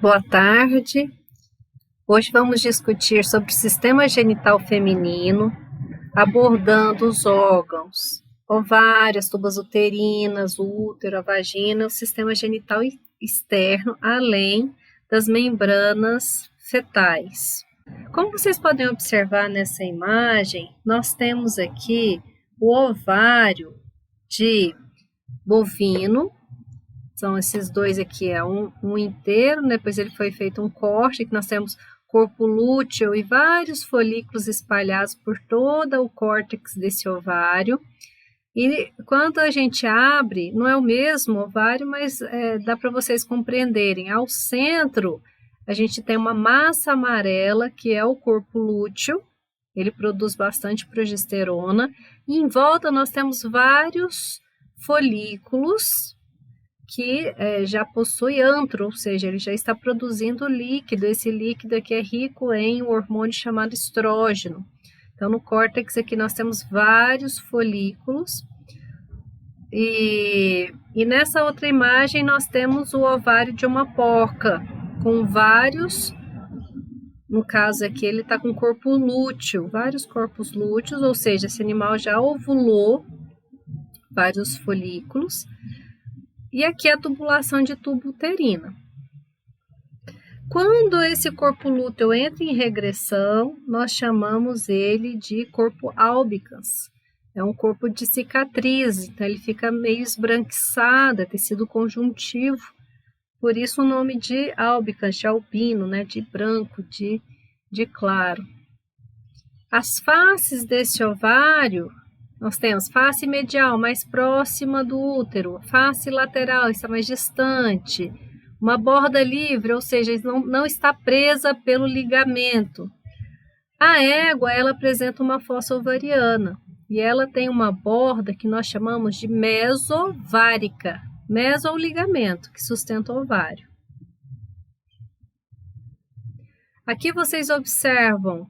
Boa tarde. Hoje vamos discutir sobre o sistema genital feminino, abordando os órgãos, ovários, tubas uterinas, o útero, a vagina, o sistema genital externo, além das membranas fetais. Como vocês podem observar nessa imagem, nós temos aqui o ovário de bovino. São esses dois aqui, é um inteiro, depois ele foi feito um corte, que nós temos corpo lúteo e vários folículos espalhados por todo o córtex desse ovário. E quando a gente abre, não é o mesmo ovário, mas dá para vocês compreenderem. Ao centro, a gente tem uma massa amarela, que é o corpo lúteo, ele produz bastante progesterona, e em volta nós temos vários folículos, que já possui antro, ou seja, ele já está produzindo líquido. Esse líquido aqui é rico em um hormônio chamado estrógeno. Então, no córtex aqui nós temos vários folículos. E nessa outra imagem nós temos o ovário de uma porca, com vários, no caso aqui ele está com corpo lúteo, vários corpos lúteos, ou seja, esse animal já ovulou vários folículos. E aqui a tubulação de tubo uterina. Quando esse corpo lúteo entra em regressão, nós chamamos ele de corpo albicans. É um corpo de cicatriz, então ele fica meio esbranquiçado, é tecido conjuntivo. Por isso o nome de albicans, de albino, né, de branco, de claro. As faces desse ovário, nós temos face medial, mais próxima do útero, face lateral, está mais distante, uma borda livre, ou seja, não está presa pelo ligamento. A égua, ela apresenta uma fossa ovariana, e ela tem uma borda que nós chamamos de mesovárica. Meso é o ligamento que sustenta o ovário. Aqui vocês observam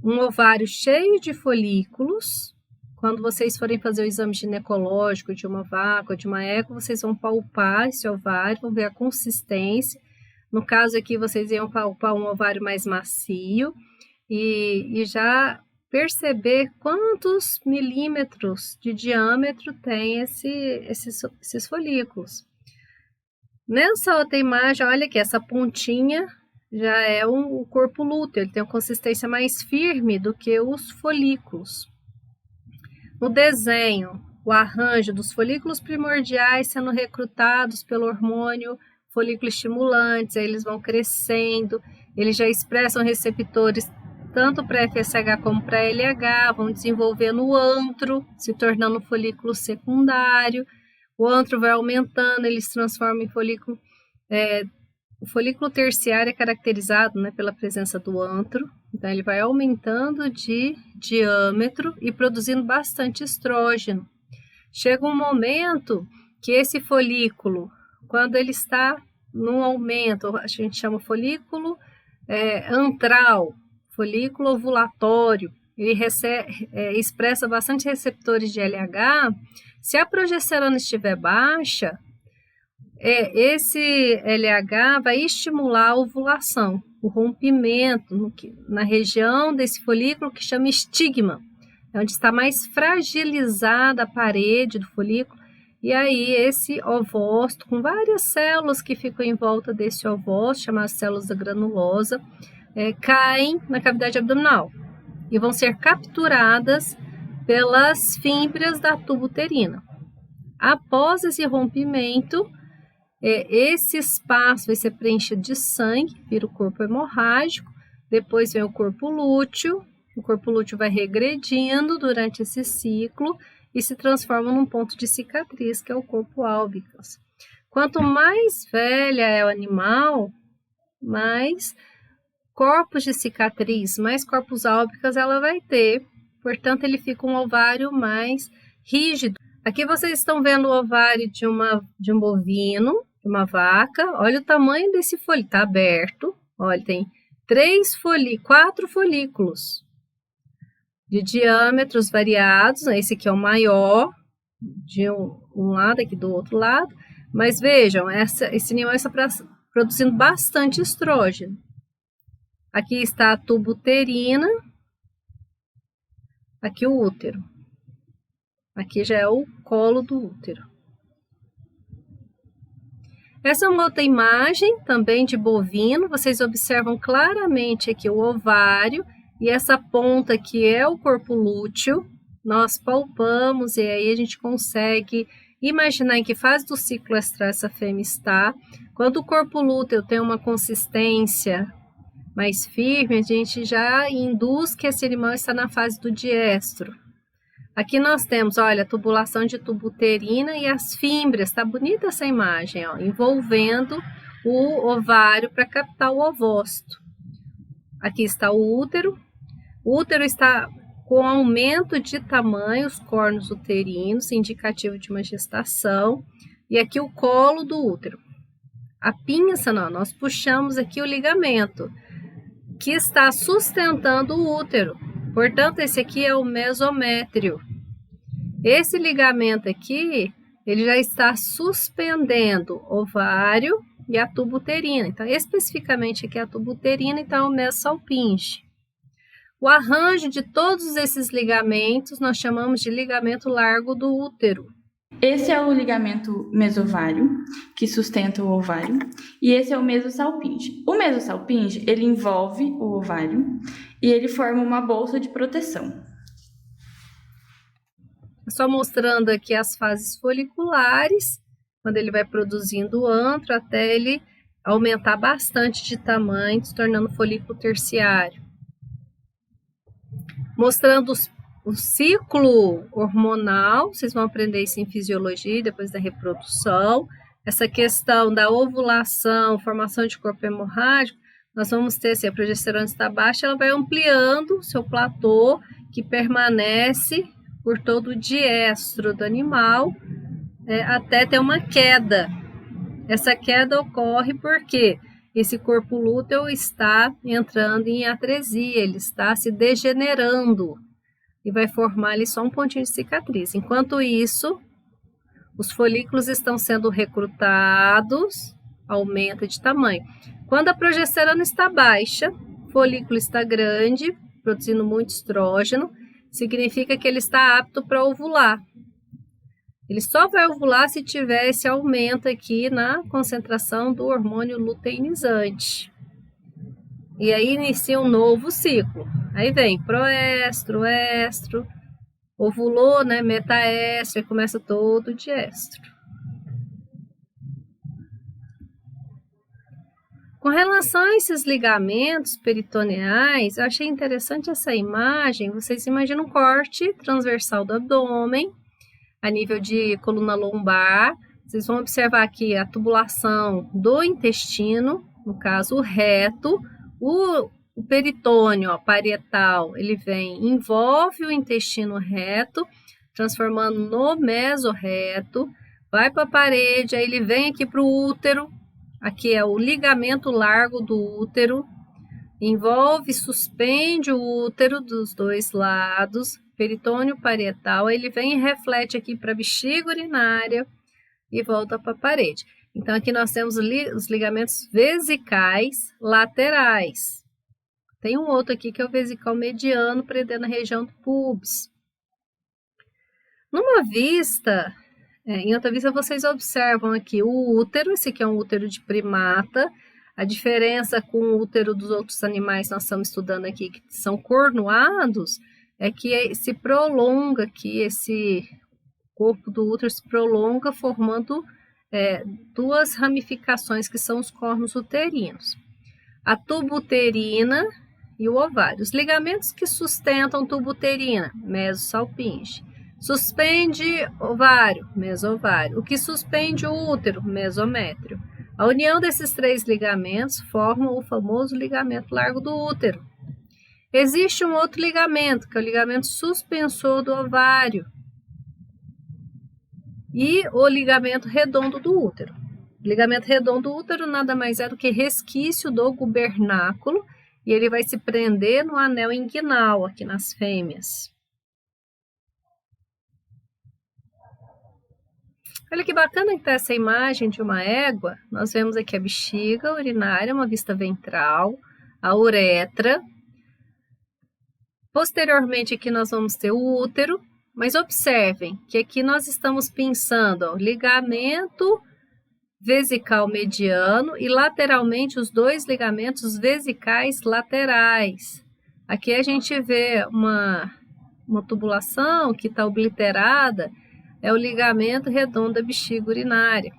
um ovário cheio de folículos. Quando vocês forem fazer o exame ginecológico de uma vaca ou de uma égua, vocês vão palpar esse ovário, vão ver a consistência. No caso aqui, vocês iam palpar um ovário mais macio e já perceber quantos milímetros de diâmetro tem esses folículos. Nessa outra imagem, olha aqui, essa pontinha já é o corpo lúteo, ele tem uma consistência mais firme do que os folículos. No desenho, o arranjo dos folículos primordiais sendo recrutados pelo hormônio folículo estimulante, aí eles vão crescendo, eles já expressam receptores tanto para FSH como para LH, vão desenvolvendo o antro, se tornando um folículo secundário, o antro vai aumentando, ele se transforma em folículo. O folículo terciário é caracterizado, né, pela presença do antro, então ele vai aumentando de diâmetro e produzindo bastante estrógeno. Chega um momento que esse folículo, quando ele está num aumento, a gente chama folículo antral, folículo ovulatório, ele expressa bastante receptores de LH. Se a progesterona estiver baixa, esse LH vai estimular a ovulação, o rompimento na região desse folículo que chama estigma, onde está mais fragilizada a parede do folículo, e aí esse ovócito, com várias células que ficam em volta desse ovócito, chamadas células da granulosa, caem na cavidade abdominal e vão ser capturadas pelas fímbrias da tuba uterina. Após esse rompimento, esse espaço vai ser preenchido de sangue, vira o corpo hemorrágico, depois vem o corpo lúteo vai regredindo durante esse ciclo e se transforma num ponto de cicatriz, que é o corpo albicans. Quanto mais velha é o animal, mais corpos de cicatriz, mais corpos álbicas ela vai ter, portanto ele fica um ovário mais rígido. Aqui vocês estão vendo o ovário de um bovino, de uma vaca. Olha o tamanho desse folículo, está aberto. Olha, tem 4 folículos de diâmetros variados. Esse aqui é o maior, de um lado, aqui do outro lado. Mas vejam, esse animal está produzindo bastante estrógeno. Aqui está a tuba uterina, aqui o útero. Aqui já é o colo do útero. Essa é uma outra imagem também de bovino. Vocês observam claramente aqui o ovário e essa ponta que é o corpo lúteo. Nós palpamos e aí a gente consegue imaginar em que fase do ciclo estral essa fêmea está. Quando o corpo lúteo tem uma consistência mais firme, a gente já induz que esse animal está na fase do diestro. Aqui nós temos, olha, a tubulação de tubo uterina e as fímbrias, tá bonita essa imagem, ó, envolvendo o ovário para captar o ovócito. Aqui está o útero está com aumento de tamanho, os cornos uterinos, indicativo de uma gestação, e aqui o colo do útero. A pinça, não, nós puxamos aqui o ligamento, que está sustentando o útero. Portanto, esse aqui é o mesométrio. Esse ligamento aqui, ele já está suspendendo o ovário e a tuba uterina. Então, especificamente aqui a tuba uterina, então é o mesosalpinge. O arranjo de todos esses ligamentos nós chamamos de ligamento largo do útero. Esse é o ligamento mesovário, que sustenta o ovário, e esse é o mesosalpinge. O mesosalpinge, ele envolve o ovário e ele forma uma bolsa de proteção. Só mostrando aqui as fases foliculares, quando ele vai produzindo o antro, até ele aumentar bastante de tamanho, se tornando folículo terciário. Mostrando o ciclo hormonal, vocês vão aprender isso em fisiologia, depois da reprodução. Essa questão da ovulação, formação de corpo hemorrágico, nós vamos ter, se a progesterona está baixa, ela vai ampliando o seu platô, que permanece por todo o diestro do animal, até ter uma queda. Essa queda ocorre porque esse corpo lúteo está entrando em atresia, ele está se degenerando e vai formar ali só um pontinho de cicatriz. Enquanto isso, os folículos estão sendo recrutados, aumenta de tamanho. Quando a progesterona está baixa, o folículo está grande, produzindo muito estrógeno, significa que ele está apto para ovular. Ele só vai ovular se tiver esse aumento aqui na concentração do hormônio luteinizante. E aí inicia um novo ciclo. Aí vem proestro, estro, ovulou, né, metaestro, e começa todo o diestro. Com relação a esses ligamentos peritoneais, eu achei interessante essa imagem. Vocês imaginam um corte transversal do abdômen, a nível de coluna lombar. Vocês vão observar aqui a tubulação do intestino, no caso o reto, o peritônio, ó, parietal, ele vem, envolve o intestino reto, transformando no mesorreto, vai para a parede, aí ele vem aqui para o útero, aqui é o ligamento largo do útero, envolve, suspende o útero dos dois lados, peritônio parietal, aí ele vem e reflete aqui para a bexiga urinária e volta para a parede. Então, aqui nós temos os ligamentos vesicais laterais. Tem um outro aqui que é o vesical mediano, prendendo a região do pubis. Numa vista, em outra vista, vocês observam aqui o útero, esse aqui é um útero de primata. A diferença com o útero dos outros animais que nós estamos estudando aqui, que são cornoados, é que se prolonga aqui, esse corpo do útero se prolonga, formando duas ramificações, que são os cornos uterinos. A tuba uterina e o ovário. Os ligamentos que sustentam tuba uterina, mesosalpinge. Suspende ovário, mesovário. O que suspende o útero, mesométrio. A união desses três ligamentos forma o famoso ligamento largo do útero. Existe um outro ligamento, que é o ligamento suspensor do ovário. E o ligamento redondo do útero. O ligamento redondo do útero nada mais é do que resquício do gubernáculo, e ele vai se prender no anel inguinal, aqui nas fêmeas. Olha que bacana que está essa imagem de uma égua. Nós vemos aqui a bexiga urinária, uma vista ventral, a uretra. Posteriormente aqui nós vamos ter o útero, mas observem que aqui nós estamos pensando, ó, ligamento vesical mediano e lateralmente os dois ligamentos vesicais laterais. Aqui a gente vê uma tubulação que está obliterada, é o ligamento redondo da bexiga urinária.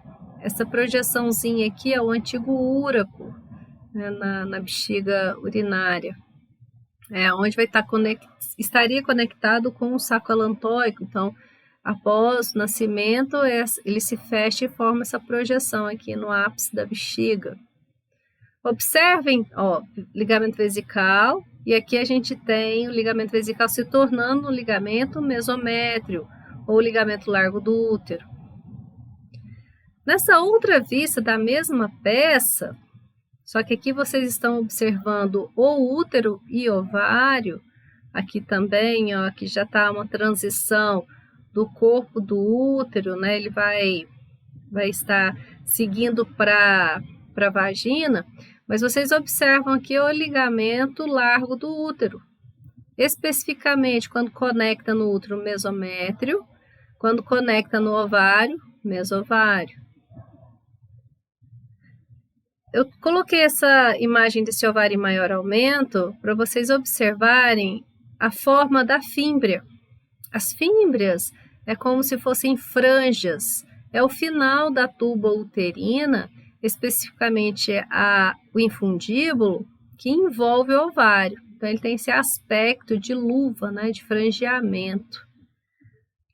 Essa projeçãozinha aqui é o antigo úraco, né, na bexiga urinária. Onde vai estar estaria conectado com o saco alantóico. Então, após o nascimento, ele se fecha e forma essa projeção aqui no ápice da bexiga. Observem, ó, ligamento vesical, e aqui a gente tem o ligamento vesical se tornando um ligamento mesométrio, ou ligamento largo do útero. Nessa outra vista da mesma peça, só que aqui vocês estão observando o útero e ovário, aqui também, ó, que já está uma transição do corpo do útero, né? Ele vai estar seguindo para a vagina, mas vocês observam aqui o ligamento largo do útero, especificamente quando conecta no útero mesométrio, quando conecta no ovário, mesovário. Eu coloquei essa imagem desse ovário em maior aumento para vocês observarem a forma da fímbria. As fímbrias é como se fossem franjas, é o final da tuba uterina, especificamente o infundíbulo, que envolve o ovário. Então, ele tem esse aspecto de luva, né, de frangeamento.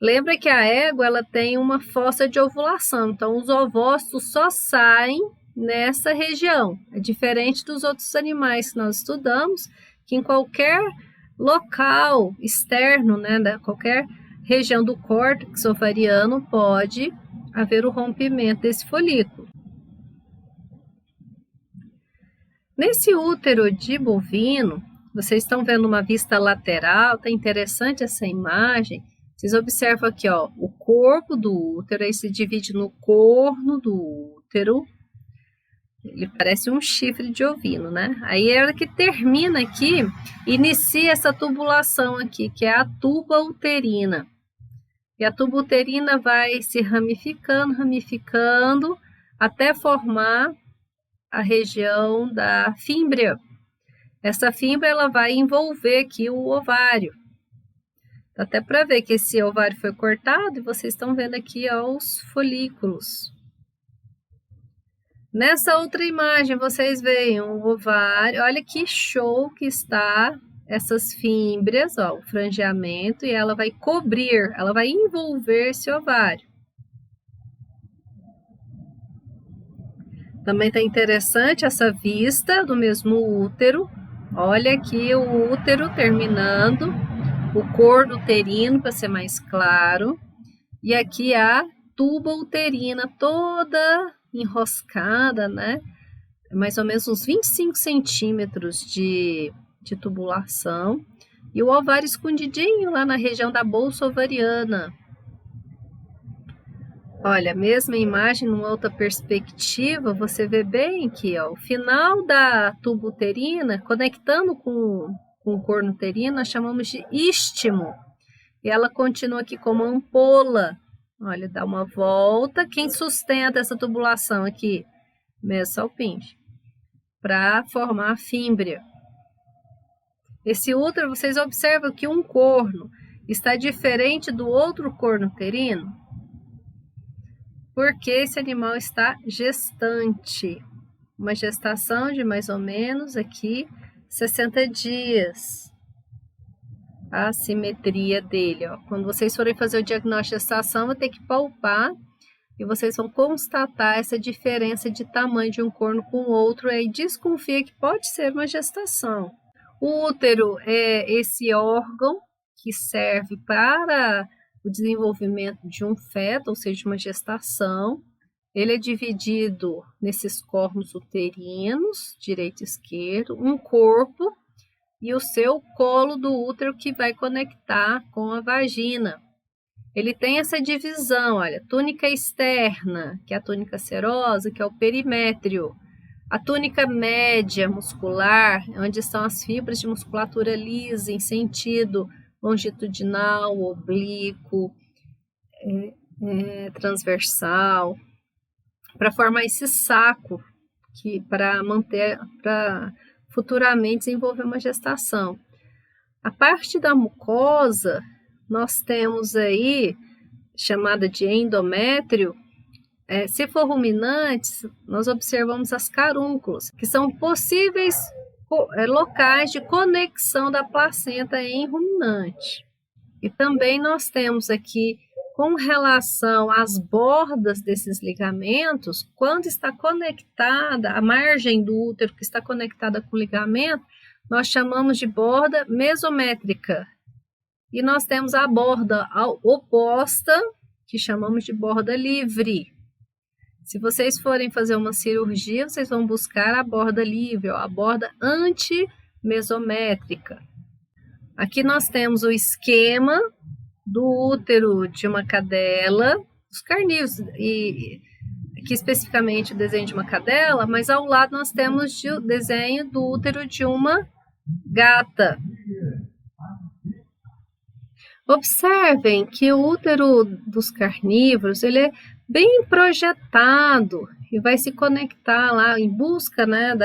Lembra que a égua ela tem uma fossa de ovulação, então os ovócitos só saem nessa região. É diferente dos outros animais que nós estudamos, que em qualquer local externo, né, qualquer região do córtex ovariano pode haver o rompimento desse folículo. Nesse útero de bovino, vocês estão vendo uma vista lateral, tá interessante essa imagem. Vocês observam aqui, ó, o corpo do útero, aí se divide no corno do útero. Ele parece um chifre de ovino, né? Aí é a hora que termina aqui, inicia essa tubulação aqui, que é a tuba uterina. E a tuba uterina vai se ramificando, até formar a região da fímbria. Essa fímbria ela vai envolver aqui o ovário. Dá até para ver que esse ovário foi cortado e vocês estão vendo aqui, ó, os folículos. Nessa outra imagem, vocês veem o ovário. Olha que show que está essas fímbrias, ó, o frangeamento, e ela vai cobrir, ela vai envolver esse ovário. Também está interessante essa vista do mesmo útero. Olha aqui o útero terminando, o corno uterino, para ser mais claro. E aqui a tuba uterina toda enroscada, né? Mais ou menos uns 25 centímetros de tubulação. E o ovário escondidinho lá na região da bolsa ovariana. Olha, a mesma imagem, numa outra perspectiva, você vê bem aqui, ó, o final da tuba uterina, conectando com o corno uterino, nós chamamos de istmo. E ela continua aqui como ampola. Olha, dá uma volta. Quem sustenta essa tubulação aqui? Mesosalpinge, para formar a fímbria. Esse útero, vocês observam que um corno está diferente do outro corno uterino, porque esse animal está gestante. Uma gestação de mais ou menos aqui 60 dias. A simetria dele, ó. Quando vocês forem fazer o diagnóstico de gestação, vai ter que palpar e vocês vão constatar essa diferença de tamanho de um corno com o outro, aí desconfia que pode ser uma gestação. O útero é esse órgão que serve para o desenvolvimento de um feto, ou seja, uma gestação. Ele é dividido nesses cornos uterinos, direito e esquerdo, um corpo e o seu colo do útero que vai conectar com a vagina. ele tem essa divisão, olha, túnica externa, que é a túnica serosa, que é o perimétrio. A túnica média muscular, onde estão as fibras de musculatura lisa em sentido longitudinal, oblíquo, transversal, para formar esse saco para futuramente desenvolver uma gestação. A parte da mucosa, nós temos aí, chamada de endométrio. Se for ruminantes, nós observamos as carúnculos, que são possíveis locais de conexão da placenta em ruminante. E também nós temos aqui, com relação às bordas desses ligamentos, quando está conectada, a margem do útero que está conectada com o ligamento, nós chamamos de borda mesométrica. E nós temos a borda oposta, que chamamos de borda livre. Se vocês forem fazer uma cirurgia, vocês vão buscar a borda livre, a borda antimesométrica. Aqui nós temos o esquema do útero de uma cadela, os carnívoros, e aqui especificamente o desenho de uma cadela, mas ao lado nós temos o desenho do útero de uma gata. Observem que o útero dos carnívoros, ele é bem projetado e vai se conectar lá em busca, né,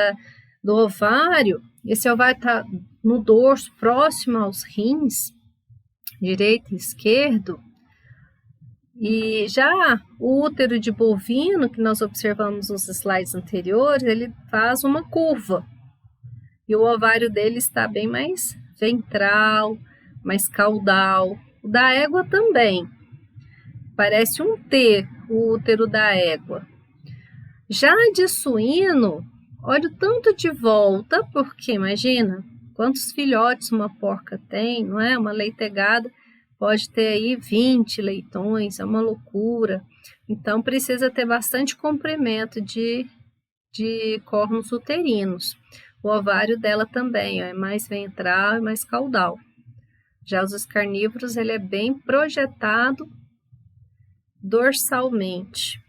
do ovário. Esse ovário está no dorso, próximo aos rins, direito e esquerdo. E já o útero de bovino, que nós observamos nos slides anteriores, ele faz uma curva. E o ovário dele está bem mais ventral, mais caudal. O da égua também. Parece um T, o útero da égua. Já de suíno, olha o tanto de volta, porque imagina quantos filhotes uma porca tem, não é? Uma leitegada pode ter aí 20 leitões, é uma loucura. Então precisa ter bastante comprimento de córnulos uterinos. O ovário dela também é mais ventral e mais caudal. Já os carnívoros, ele é bem projetado dorsalmente.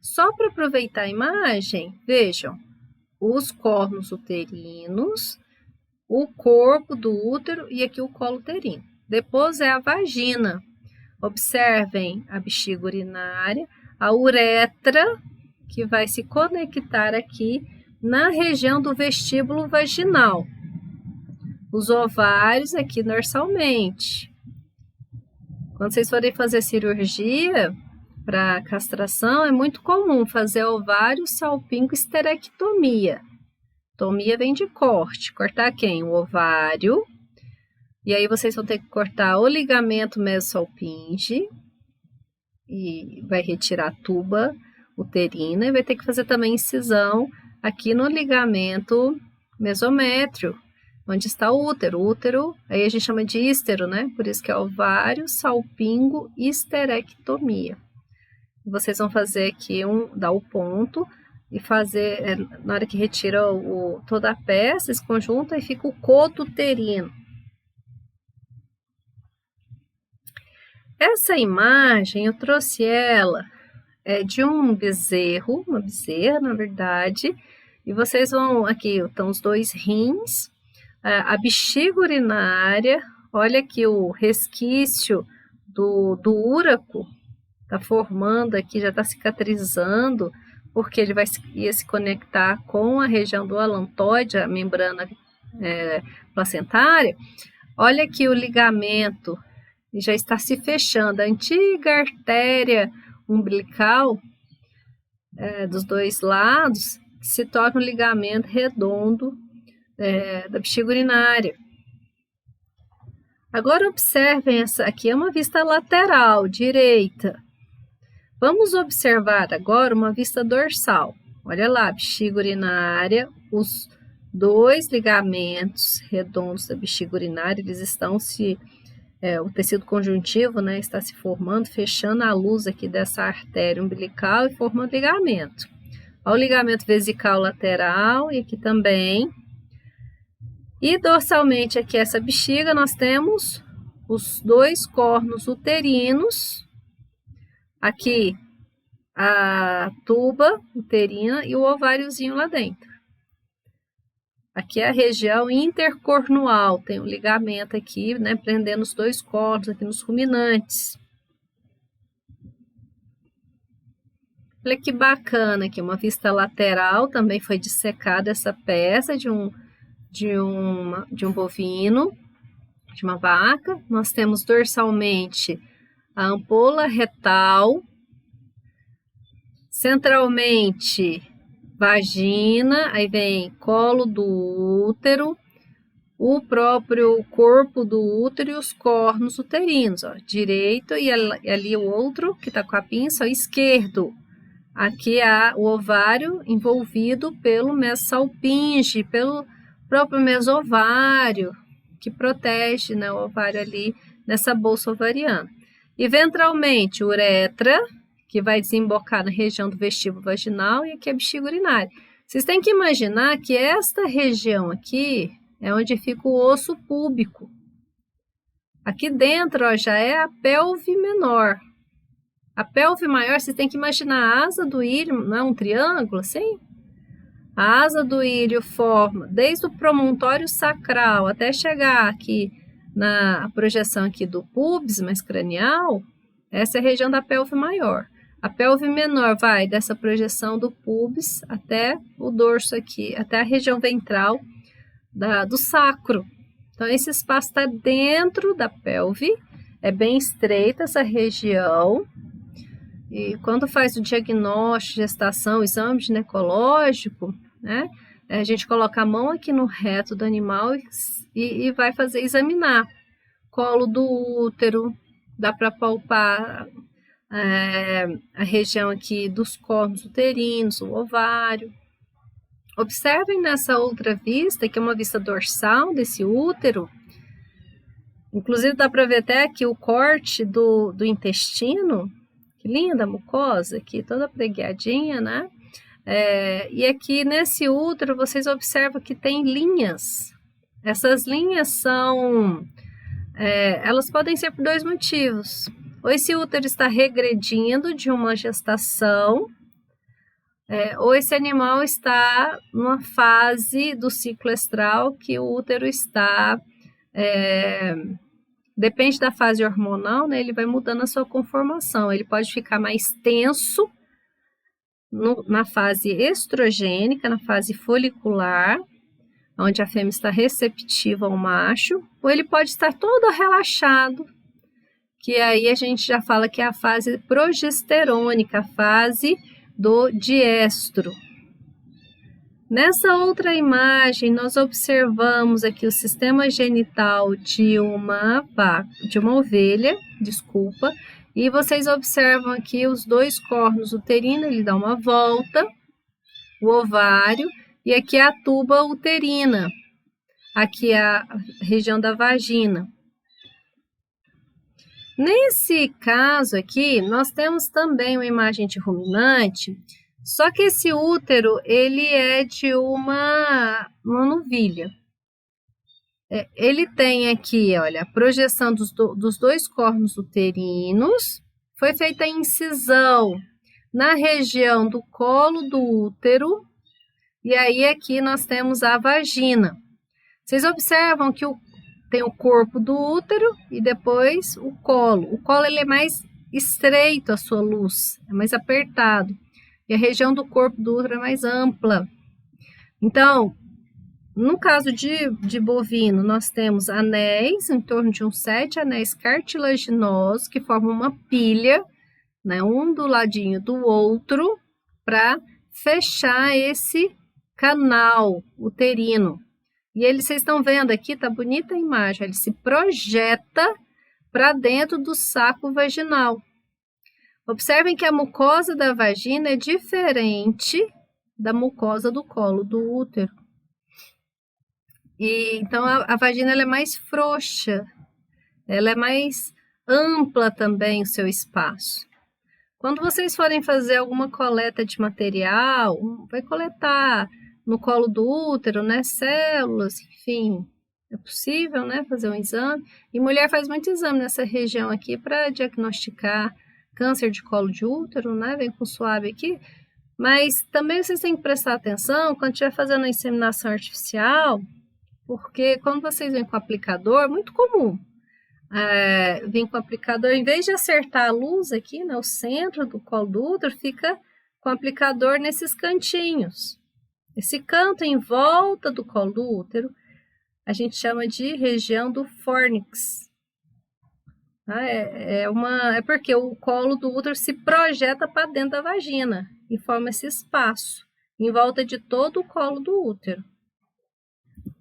Só para aproveitar a imagem, vejam os córnulos uterinos, o corpo do útero e aqui o colo uterino. Depois é a vagina. Observem a bexiga urinária, a uretra, que vai se conectar aqui na região do vestíbulo vaginal. Os ovários aqui dorsalmente. Quando vocês forem fazer cirurgia para castração, é muito comum fazer ovário, salpingo, esterectomia. Tomia vem de corte. Cortar quem? O ovário. E aí vocês vão ter que cortar o ligamento mesosalpinge. E vai retirar a tuba uterina. E vai ter que fazer também incisão aqui no ligamento mesométrio, onde está o útero. O útero, aí a gente chama de ístero, né? Por isso que é ovário, salpingo, esterectomia. Vocês vão fazer aqui, dar o ponto e fazer, na hora que retira toda a peça, esse conjunto, aí fica o coto uterino. Essa imagem, eu trouxe ela de um bezerro, uma bezerra, na verdade, e vocês vão, aqui estão os dois rins, a bexiga urinária, olha aqui o resquício do úraco, está formando aqui, já está cicatrizando, porque ele ia se conectar com a região do alantoide, a membrana placentária. Olha aqui o ligamento, já está se fechando, a antiga artéria umbilical dos dois lados, se torna um ligamento redondo da bexiga urinária. Agora observem, essa aqui é uma vista lateral, direita. Vamos observar agora uma vista dorsal. Olha lá, bexiga urinária, os dois ligamentos redondos da bexiga urinária, eles estão o tecido conjuntivo, né, está se formando, fechando a luz aqui dessa artéria umbilical e formando ligamento. Olha o ligamento vesical lateral e aqui também. E dorsalmente aqui essa bexiga nós temos os 2 cornos uterinos, aqui a tuba uterina e o ováriozinho lá dentro. Aqui é a região intercornual, tem um ligamento aqui, né, prendendo os 2 cornos aqui nos ruminantes. Olha que bacana aqui, uma vista lateral, também foi dissecada essa peça de um bovino, de uma vaca. Nós temos dorsalmente a ampola retal, centralmente vagina, aí vem colo do útero, o próprio corpo do útero e os cornos uterinos, ó, direito e ali o outro que está com a pinça, ó, esquerdo. Aqui há o ovário envolvido pelo mesosalpinge, pelo próprio mesovário, que protege, né, o ovário ali nessa bolsa ovariana. E ventralmente, uretra, que vai desembocar na região do vestíbulo vaginal, e aqui a bexiga urinária. Vocês têm que imaginar que esta região aqui é onde fica o osso púbico. Aqui dentro, ó, já é a pelve menor. A pelve maior, vocês têm que imaginar a asa do íleo, não é um triângulo assim? A asa do íleo forma, desde o promontório sacral até chegar aqui na projeção aqui do pubis, mais cranial, essa é a região da pelve maior. A pelve menor vai dessa projeção do pubis até o dorso aqui, até a região ventral do sacro. Então, esse espaço está dentro da pelve, é bem estreita essa região. E quando faz o diagnóstico, gestação, exame ginecológico, né, a gente coloca a mão aqui no reto do animal e vai examinar. Colo do útero, dá para palpar a região aqui dos cornos uterinos, o ovário. Observem nessa outra vista, que é uma vista dorsal desse útero. Inclusive dá para ver até aqui o corte do intestino. Que linda a mucosa aqui, toda preguiadinha, né? E aqui nesse útero vocês observam que tem linhas. Essas linhas são... elas podem ser por 2 motivos. Ou esse útero está regredindo de uma gestação, ou esse animal está numa fase do ciclo estral que o útero está... depende da fase hormonal, né? Ele vai mudando a sua conformação. Ele pode ficar mais tenso na fase estrogênica, na fase folicular, onde a fêmea está receptiva ao macho, ou ele pode estar todo relaxado, que aí a gente já fala que é a fase progesterônica, a fase do diestro. Nessa outra imagem, nós observamos aqui o sistema genital de uma ovelha, e vocês observam aqui os 2 cornos uterinos, ele dá uma volta, o ovário, e aqui a tuba uterina, aqui a região da vagina. Nesse caso aqui, nós temos também uma imagem de ruminante, só que esse útero, ele é de uma novilha. Ele tem aqui, olha, a projeção dos 2 cornos uterinos. Foi feita a incisão na região do colo do útero. E aí aqui nós temos a vagina. Vocês observam que tem o corpo do útero e depois o colo. O colo ele é mais estreito, a sua luz, é mais apertado. E a região do corpo do útero é mais ampla. Então, no caso de bovino, nós temos anéis, em torno de uns 7 anéis cartilaginosos, que formam uma pilha, né, um do ladinho do outro, para fechar esse canal uterino. E vocês estão vendo aqui, tá bonita a imagem, ele se projeta para dentro do saco vaginal. Observem que a mucosa da vagina é diferente da mucosa do colo do útero. E então a vagina ela é mais frouxa, ela é mais ampla também o seu espaço. Quando vocês forem fazer alguma coleta de material, vai coletar no colo do útero, né? Células, enfim, é possível, né? Fazer um exame. E mulher faz muito exame nessa região aqui para diagnosticar câncer de colo de útero, né? Vem com suave aqui. Mas também vocês têm que prestar atenção quando estiver fazendo a inseminação artificial, porque quando vocês vêm com o aplicador, muito comum, vir com o aplicador, em vez de acertar a luz aqui, né, o centro do colo do útero, fica com o aplicador nesses cantinhos. Esse canto em volta do colo do útero, a gente chama de região do fórnix. É porque o colo do útero se projeta para dentro da vagina e forma esse espaço em volta de todo o colo do útero.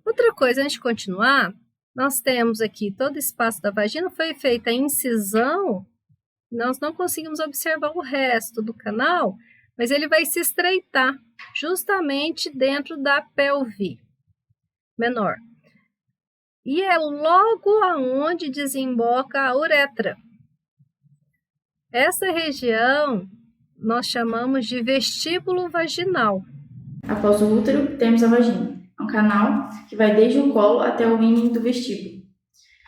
Outra coisa, antes de continuar, nós temos aqui todo o espaço da vagina, foi feita a incisão, nós não conseguimos observar o resto do canal, mas ele vai se estreitar justamente dentro da pelve menor. E é logo aonde desemboca a uretra. Essa região nós chamamos de vestíbulo vaginal. Após o útero, temos a vagina. É um canal que vai desde o colo até o ímen do vestíbulo.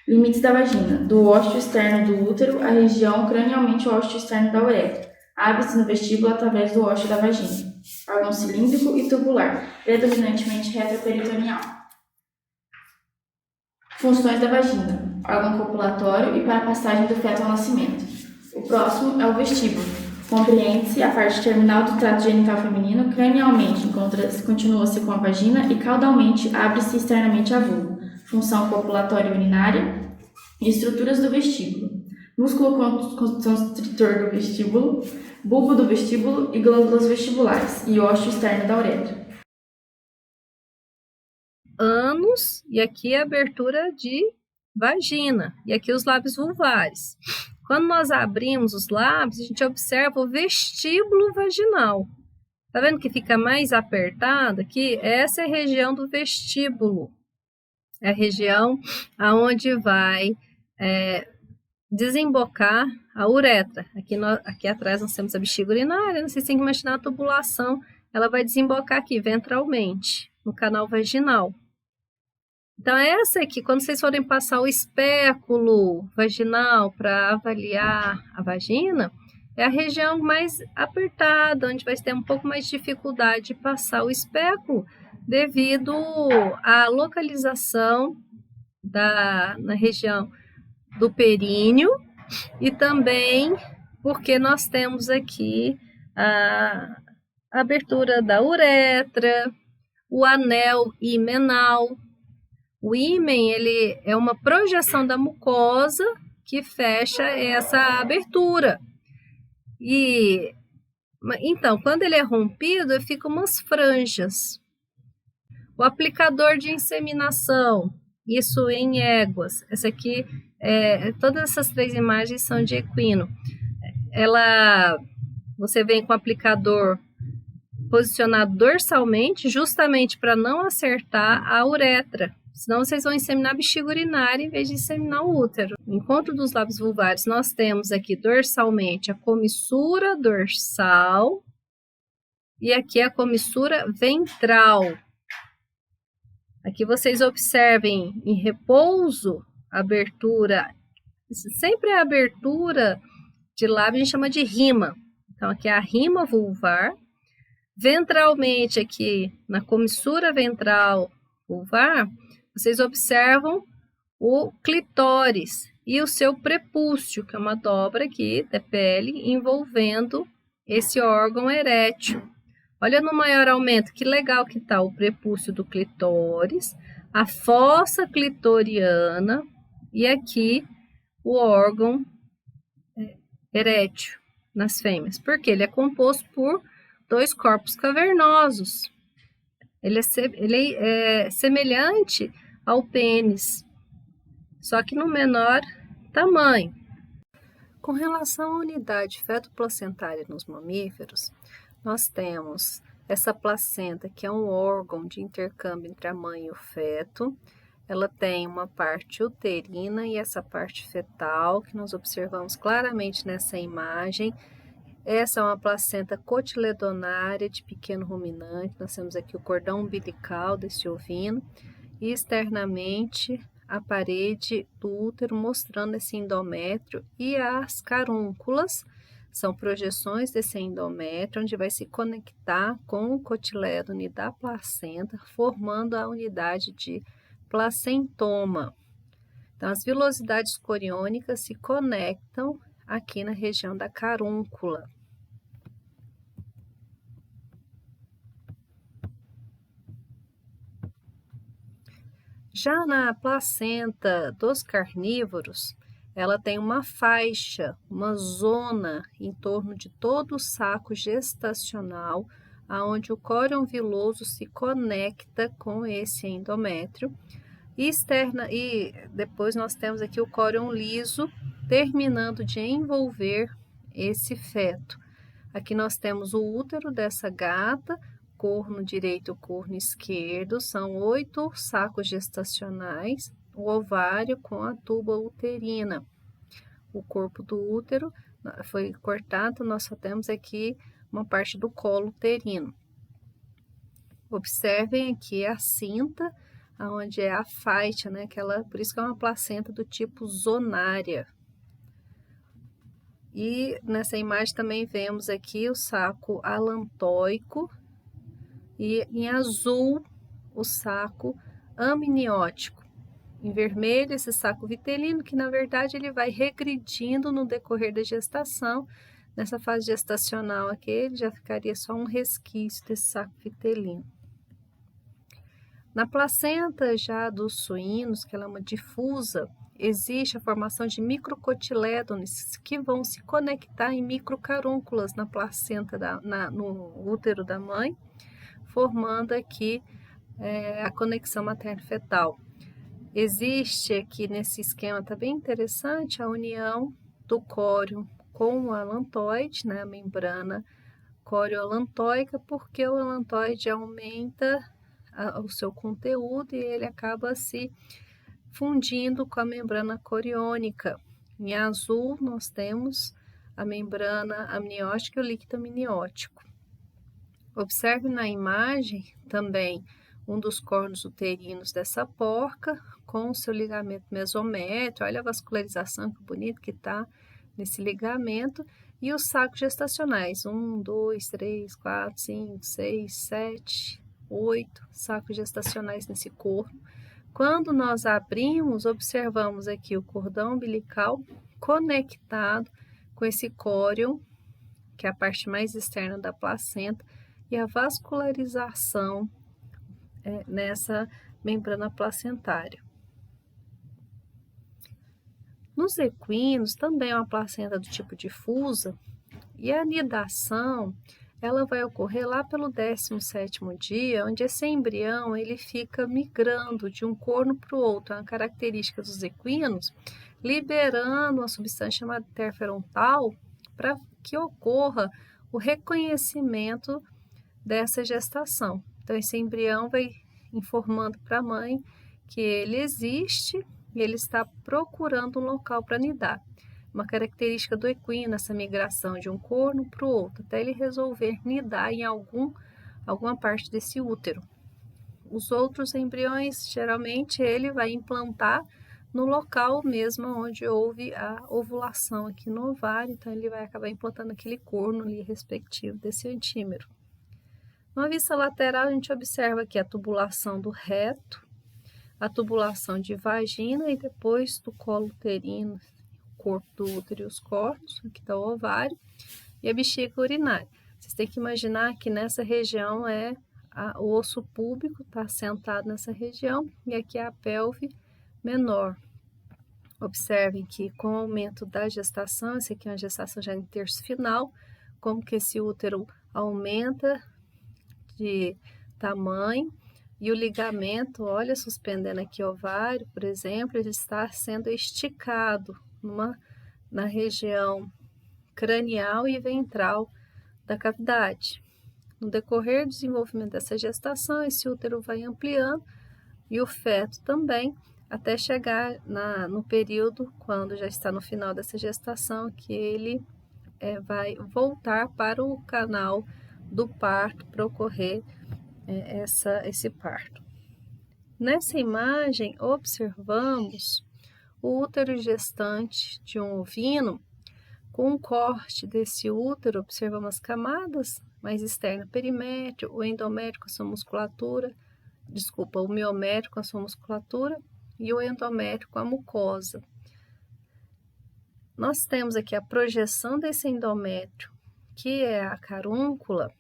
Limites da vagina. Do ósseo externo do útero à região cranialmente ósseo externo da uretra. Abre-se no vestíbulo através do ósseo da vagina. Órgão cilíndrico e tubular, predominantemente retroperitoneal. Funções da vagina. Órgão copulatório e para a passagem do feto ao nascimento. O próximo é o vestíbulo. Compreende-se a parte terminal do trato genital feminino, cranialmente continua-se com a vagina e caudalmente abre-se externamente a vulva. Função copulatória e urinária e estruturas do vestíbulo. Músculo constritor do vestíbulo, bulbo do vestíbulo e glândulas vestibulares e ósseo externo da uretra. Ânus, e aqui a abertura de vagina, e aqui os lábios vulvares. Quando nós abrimos os lábios, a gente observa o vestíbulo vaginal. Tá vendo que fica mais apertado aqui? Essa é a região do vestíbulo. É a região aonde vai desembocar a uretra. Aqui atrás nós temos a bexiga urinária, vocês têm que imaginar a tubulação, ela vai desembocar aqui ventralmente, no canal vaginal. Então, essa aqui, quando vocês forem passar o espéculo vaginal para avaliar a vagina, é a região mais apertada, onde vai ter um pouco mais de dificuldade de passar o espéculo, devido à localização na região do períneo e também porque nós temos aqui a abertura da uretra, o anel himenal. O ímen, ele é uma projeção da mucosa que fecha essa abertura. Então, quando ele é rompido, ficam umas franjas. O aplicador de inseminação, isso em éguas. Essa aqui, todas essas 3 imagens são de equino. Você vem com o aplicador posicionado dorsalmente, justamente para não acertar a uretra. Senão vocês vão inseminar a bexiga urinária em vez de inseminar o útero. No encontro dos lábios vulvares, nós temos aqui dorsalmente a comissura dorsal e aqui a comissura ventral. Aqui vocês observem em repouso, abertura, sempre a abertura de lábio a gente chama de rima. Então aqui é a rima vulvar. Ventralmente aqui na comissura ventral vulvar, vocês observam o clitóris e o seu prepúcio, que é uma dobra aqui da pele envolvendo esse órgão erétil. Olha no maior aumento, que legal que está o prepúcio do clitóris, a fossa clitoriana e aqui o órgão erétil nas fêmeas, porque ele é composto por 2 corpos cavernosos. Ele é semelhante ao pênis, só que no menor tamanho. Com relação à unidade feto-placentária nos mamíferos, nós temos essa placenta, que é um órgão de intercâmbio entre a mãe e o feto. Ela tem uma parte uterina e essa parte fetal, que nós observamos claramente nessa imagem. Essa é uma placenta cotiledonária de pequeno ruminante. Nós temos aqui o cordão umbilical desse ovino e externamente a parede do útero mostrando esse endométrio e as carúnculas são projeções desse endométrio onde vai se conectar com o cotilédone da placenta, formando a unidade de placentoma. Então, as vilosidades coriônicas se conectam aqui na região da carúncula. Já na placenta dos carnívoros, ela tem uma faixa, uma zona em torno de todo o saco gestacional, aonde o córion viloso se conecta com esse endométrio. E depois nós temos aqui o córion liso, terminando de envolver esse feto. Aqui nós temos o útero dessa gata, corno direito e corno esquerdo, são 8 sacos gestacionais, o ovário com a tuba uterina. O corpo do útero foi cortado, nós só temos aqui uma parte do colo uterino. Observem aqui a cinta, onde é a faixa, né? Por isso que é uma placenta do tipo zonária. E nessa imagem também vemos aqui o saco alantóico e em azul o saco amniótico. Em vermelho esse saco vitelino, que na verdade ele vai regredindo no decorrer da gestação. Nessa fase gestacional aqui ele já ficaria só um resquício desse saco vitelino. Na placenta já dos suínos, que ela é uma difusa, existe a formação de microcotilédones que vão se conectar em microcarúnculas na placenta, no útero da mãe, formando aqui a conexão materno-fetal. Existe aqui nesse esquema, tá bem interessante, a união do córion com o alantoide, né, a membrana corioalantóica, porque o alantoide aumenta o seu conteúdo e ele acaba se fundindo com a membrana coriônica. Em azul nós temos a membrana amniótica e o líquido amniótico. Observe na imagem também um dos cornos uterinos dessa porca com o seu ligamento mesométrio. Olha a vascularização que bonito que está nesse ligamento. E os sacos gestacionais, 1, 2, 3, 4, 5, 6, 7, 8 sacos gestacionais nesse corno. Quando nós abrimos, observamos aqui o cordão umbilical conectado com esse córion, que é a parte mais externa da placenta, e a vascularização nessa membrana placentária. Nos equinos também é uma placenta do tipo difusa, e a anidação ela vai ocorrer lá pelo 17º dia, onde esse embrião ele fica migrando de um corno para o outro, é uma característica dos equinos, liberando uma substância chamada interferontal para que ocorra o reconhecimento dessa gestação. Então, esse embrião vai informando para a mãe que ele existe e ele está procurando um local para nidar. Uma característica do equino, essa migração de um corno para o outro, até ele resolver nidar em alguma parte desse útero. Os outros embriões, geralmente, ele vai implantar no local mesmo onde houve a ovulação aqui no ovário, então ele vai acabar implantando aquele corno ali respectivo desse antímero. Na vista lateral, a gente observa aqui a tubulação do reto, a tubulação de vagina e depois do colo uterino, corpo do útero e os cornos, aqui está o ovário, e a bexiga urinária. Vocês têm que imaginar que nessa região o osso púbico, está assentado nessa região, e aqui é a pelve menor. Observem que com o aumento da gestação, essa aqui é uma gestação já em terço final, como que esse útero aumenta de tamanho, e o ligamento, olha, suspendendo aqui o ovário, por exemplo, ele está sendo esticado na região cranial e ventral da cavidade. No decorrer do desenvolvimento dessa gestação, esse útero vai ampliando e o feto também, até chegar no período, quando já está no final dessa gestação, que ele vai voltar para o canal do parto para ocorrer esse parto. Nessa imagem, observamos o útero gestante de um ovino. Com o corte desse útero, observamos as camadas mais externas, perimétrio, o endométrio com a sua musculatura, o miométrio com a sua musculatura e o endométrio com a mucosa. Nós temos aqui a projeção desse endométrio, que é a carúncula.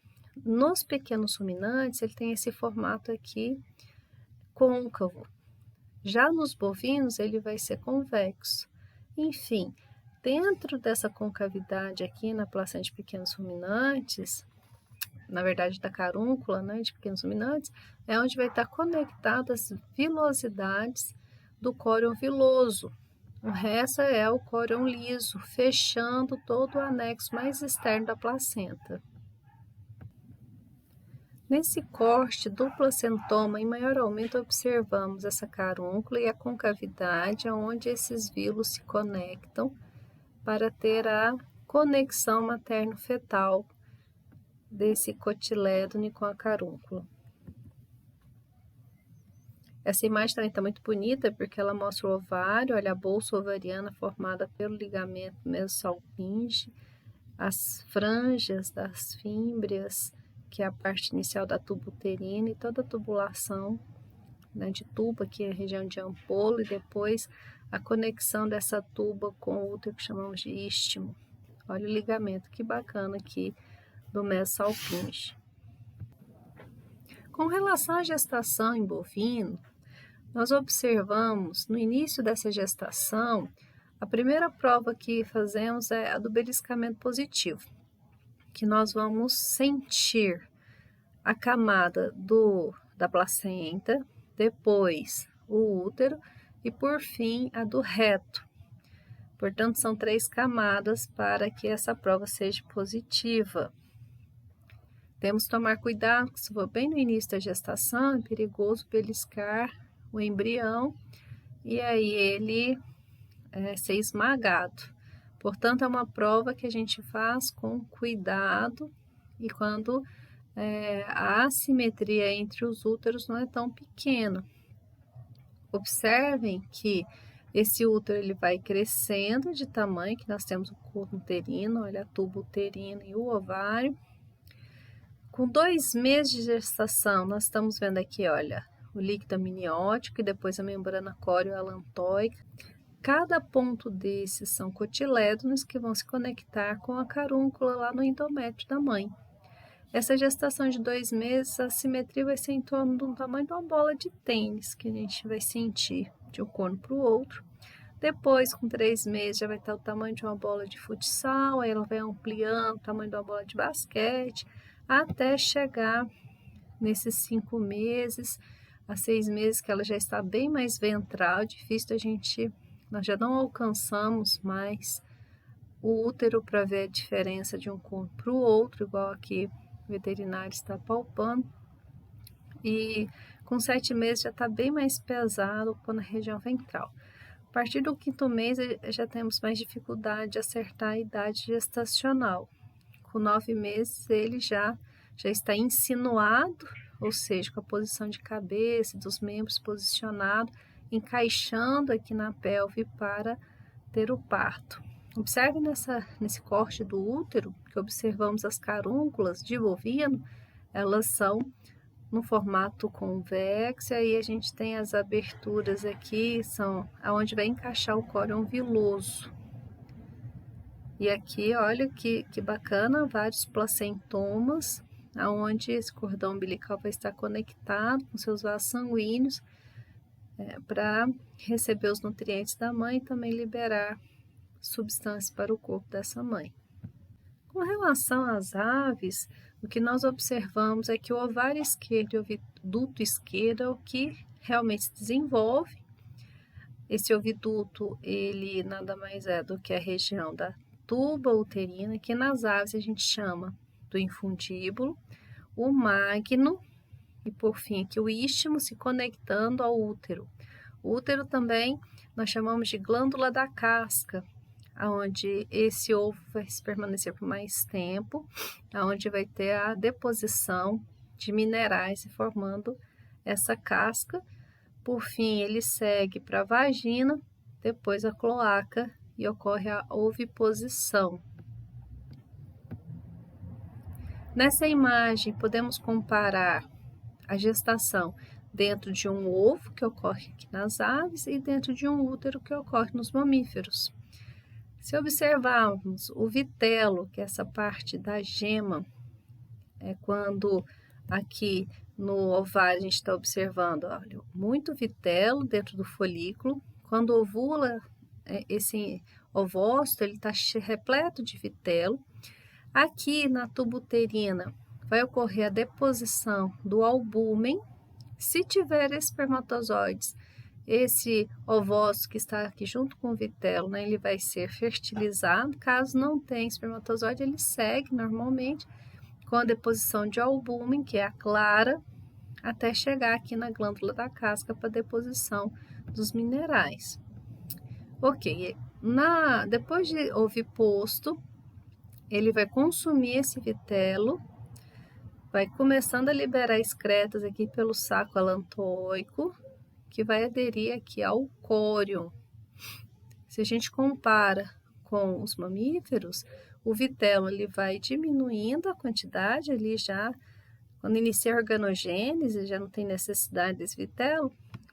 Nos pequenos ruminantes, ele tem esse formato aqui côncavo. Já nos bovinos, ele vai ser convexo. Enfim, dentro dessa concavidade aqui na placenta de pequenos ruminantes, na verdade da carúncula, né, de pequenos ruminantes, é onde vai estar conectadas as vilosidades do córeo viloso. O resto é o córeo liso, fechando todo o anexo mais externo da placenta. Nesse corte do placentoma, em maior aumento, observamos essa carúncula e a concavidade, onde esses vilos se conectam para ter a conexão materno-fetal desse cotilédone com a carúncula. Essa imagem também está muito bonita porque ela mostra o ovário, olha a bolsa ovariana formada pelo ligamento mesosalpinge, as franjas das fímbrias, que é a parte inicial da tuba uterina, e toda a tubulação, né, de tuba, que é a região de ampola, e depois a conexão dessa tuba com o útero que chamamos de istmo. Olha o ligamento, que bacana aqui do mesosalpinge. Com relação à gestação em bovino, nós observamos no início dessa gestação, a primeira prova que fazemos é a do beliscamento positivo, que nós vamos sentir a camada da placenta, depois o útero e por fim a do reto. Portanto, são 3 camadas para que essa prova seja positiva. Temos que tomar cuidado, que se for bem no início da gestação, é perigoso beliscar o embrião e aí ele ser esmagado. Portanto, é uma prova que a gente faz com cuidado e quando a assimetria entre os úteros não é tão pequena. Observem que esse útero ele vai crescendo de tamanho, que nós temos o corpo uterino, olha a tuba uterina e o ovário. Com 2 meses de gestação, nós estamos vendo aqui, olha, o líquido amniótico e depois a membrana córeo-alantóica. Cada ponto desses são cotilédones que vão se conectar com a carúncula lá no endométrio da mãe. Essa gestação de 2 meses, a simetria vai ser em torno do tamanho de uma bola de tênis, que a gente vai sentir de um corno para o outro. Depois, com 3 meses, já vai estar o tamanho de uma bola de futsal, aí ela vai ampliando o tamanho de uma bola de basquete, até chegar nesses 5 meses, a 6 meses, que ela já está bem mais ventral, difícil da gente, nós já não alcançamos mais o útero para ver a diferença de um corno para o outro, igual aqui o veterinário está palpando. E com 7 meses já está bem mais pesado na região ventral. A partir do 5º mês já temos mais dificuldade de acertar a idade gestacional. Com 9 meses ele já está insinuado, ou seja, com a posição de cabeça, dos membros posicionado, encaixando aqui na pelve para ter o parto. Observe nesse corte do útero, que observamos as carúnculas de bovino, elas são no formato convexo, e aí a gente tem as aberturas aqui, são aonde vai encaixar o córeo viloso. E aqui, olha que bacana, vários placentomas, aonde esse cordão umbilical vai estar conectado com seus vasos sanguíneos para receber os nutrientes da mãe e também liberar substâncias para o corpo dessa mãe. Com relação às aves, o que nós observamos é que o ovário esquerdo e o oviduto esquerdo é o que realmente se desenvolve. Esse oviduto, ele nada mais é do que a região da tuba uterina, que nas aves a gente chama do infundíbulo, o magno e por fim aqui o istmo se conectando ao útero. O útero também nós chamamos de glândula da casca, onde esse ovo vai permanecer por mais tempo, onde vai ter a deposição de minerais e formando essa casca. Por fim, ele segue para a vagina, depois a cloaca e ocorre a oviposição. Nessa imagem, podemos comparar a gestação dentro de um ovo, que ocorre aqui nas aves, e dentro de um útero, que ocorre nos mamíferos. Se observarmos o vitelo, que é essa parte da gema, é quando aqui no ovário a gente está observando, olha, muito vitelo dentro do folículo. Quando ovula, esse ovócito ele está repleto de vitelo. Aqui na tuba uterina vai ocorrer a deposição do albúmen. Se tiver espermatozoides, esse ovócito que está aqui junto com o vitelo, né, ele vai ser fertilizado. Caso não tenha espermatozoide, ele segue normalmente com a deposição de albúmen, que é a clara, até chegar aqui na glândula da casca para deposição dos minerais. Ok, depois de oviposto, ele vai consumir esse vitelo, vai começando a liberar excretas aqui pelo saco alantoico, que vai aderir aqui ao córion. Se a gente compara com os mamíferos, o vitelo ele vai diminuindo a quantidade ali já, quando inicia a organogênese, já não tem necessidade desse vitelo,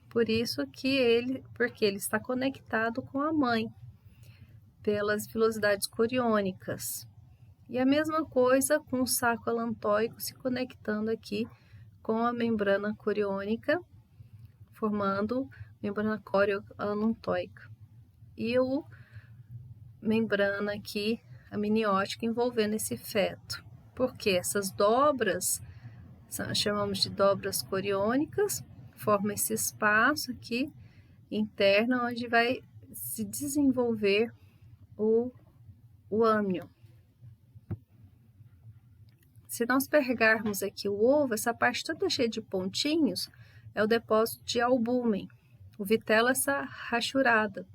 porque ele está conectado com a mãe, pelas vilosidades coriônicas. E a mesma coisa com o saco alantoico se conectando aqui com a membrana coriônica, formando membrana corioalantoica. E o membrana aqui amniótica envolvendo esse feto. Porque essas dobras, chamamos de dobras coriônicas, formam esse espaço aqui interno onde vai se desenvolver o âmnio. Se nós pegarmos aqui o ovo, essa parte toda cheia de pontinhos é o depósito de albúmen. O vitelo é essa rachurada.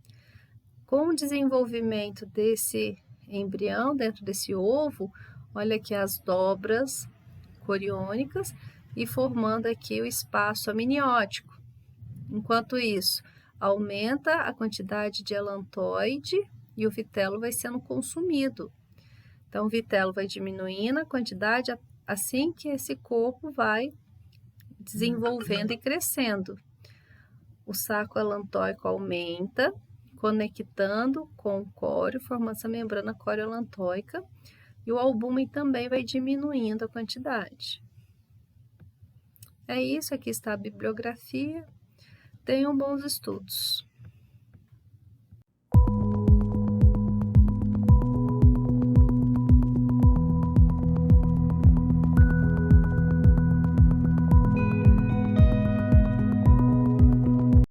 Com o desenvolvimento desse embrião dentro desse ovo, olha aqui as dobras coriônicas e formando aqui o espaço amniótico. Enquanto isso, aumenta a quantidade de alantoide e o vitelo vai sendo consumido. Então, o vitelo vai diminuindo a quantidade assim que esse corpo vai desenvolvendo e crescendo. O saco alantóico aumenta, conectando com o córeo, formando essa membrana corioalantóica, e o albúmen também vai diminuindo a quantidade. É isso, aqui está a bibliografia. Tenham bons estudos.